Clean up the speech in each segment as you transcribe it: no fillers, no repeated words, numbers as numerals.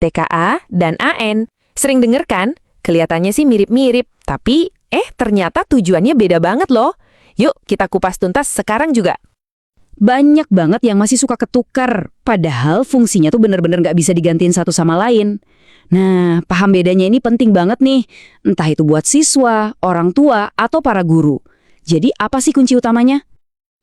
TKA dan AN. Sering denger kan? Kelihatannya sih mirip-mirip, tapi ternyata tujuannya beda banget loh. Yuk kita kupas tuntas sekarang juga. Banyak banget yang masih suka ketukar, padahal fungsinya tuh bener-bener nggak bisa digantiin satu sama lain. Nah, paham bedanya ini penting banget nih, entah itu buat siswa, orang tua, atau para guru. Jadi apa sih kunci utamanya?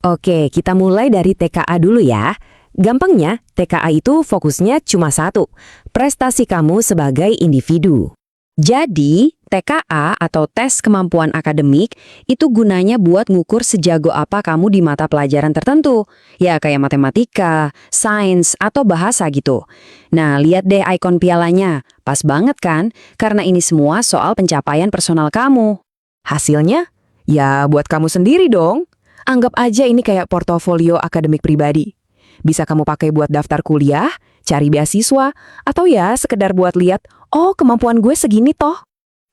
Oke, kita mulai dari TKA dulu ya. Gampangnya, TKA itu fokusnya cuma satu, prestasi kamu sebagai individu. Jadi, TKA atau tes kemampuan akademik itu gunanya buat ngukur sejago apa kamu di mata pelajaran tertentu. Ya kayak matematika, sains, atau bahasa gitu. Nah, lihat deh ikon pialanya. Pas banget kan? Karena ini semua soal pencapaian personal kamu. Hasilnya? Ya buat kamu sendiri dong. Anggap aja ini kayak portofolio akademik pribadi. Bisa kamu pakai buat daftar kuliah, cari beasiswa, atau ya sekedar buat lihat, oh kemampuan gue segini toh.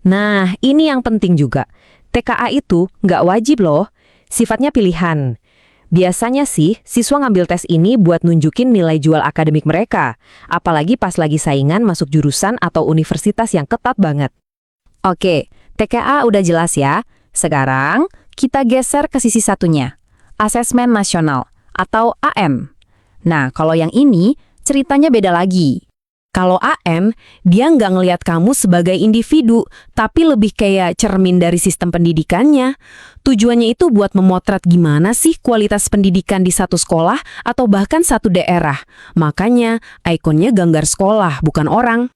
Nah, ini yang penting juga. TKA itu nggak wajib loh, sifatnya pilihan. Biasanya sih, siswa ngambil tes ini buat nunjukin nilai jual akademik mereka, apalagi pas lagi saingan masuk jurusan atau universitas yang ketat banget. Oke, TKA udah jelas ya. Sekarang, kita geser ke sisi satunya, Asesmen Nasional atau AM. Nah, kalau yang ini, ceritanya beda lagi. Kalau AM, dia nggak ngelihat kamu sebagai individu, tapi lebih kayak cermin dari sistem pendidikannya. Tujuannya itu buat memotret gimana sih kualitas pendidikan di satu sekolah atau bahkan satu daerah. Makanya, ikonnya gambar sekolah, bukan orang.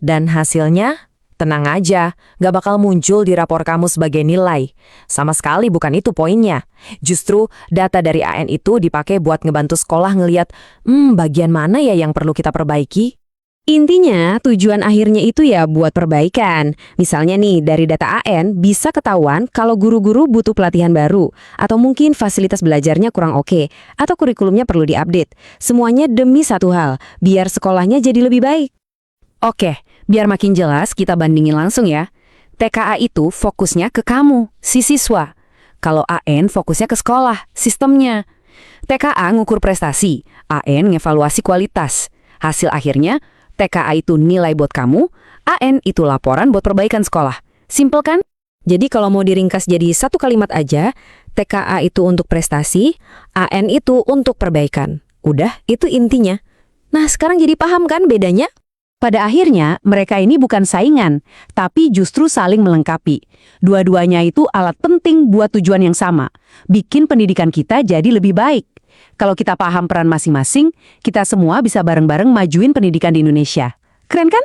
Dan hasilnya? Tenang aja, nggak bakal muncul di rapor kamu sebagai nilai. Sama sekali bukan itu poinnya. Justru data dari AN itu dipakai buat ngebantu sekolah ngeliat, bagian mana ya yang perlu kita perbaiki? Intinya, tujuan akhirnya itu ya buat perbaikan. Misalnya nih, dari data AN bisa ketahuan kalau guru-guru butuh pelatihan baru, atau mungkin fasilitas belajarnya kurang oke, atau kurikulumnya perlu diupdate. Semuanya demi satu hal, biar sekolahnya jadi lebih baik. Oke, biar makin jelas kita bandingin langsung ya. TKA itu fokusnya ke kamu, si siswa. Kalau AN fokusnya ke sekolah, sistemnya. TKA ngukur prestasi, AN ngevaluasi kualitas. Hasil akhirnya, TKA itu nilai buat kamu, AN itu laporan buat perbaikan sekolah. Simpel kan? Jadi kalau mau diringkas jadi satu kalimat aja, TKA itu untuk prestasi, AN itu untuk perbaikan. Udah, itu intinya. Nah, sekarang jadi paham kan bedanya? Pada akhirnya, mereka ini bukan saingan, tapi justru saling melengkapi. Dua-duanya itu alat penting buat tujuan yang sama, bikin pendidikan kita jadi lebih baik. Kalau kita paham peran masing-masing, kita semua bisa bareng-bareng majuin pendidikan di Indonesia. Keren kan?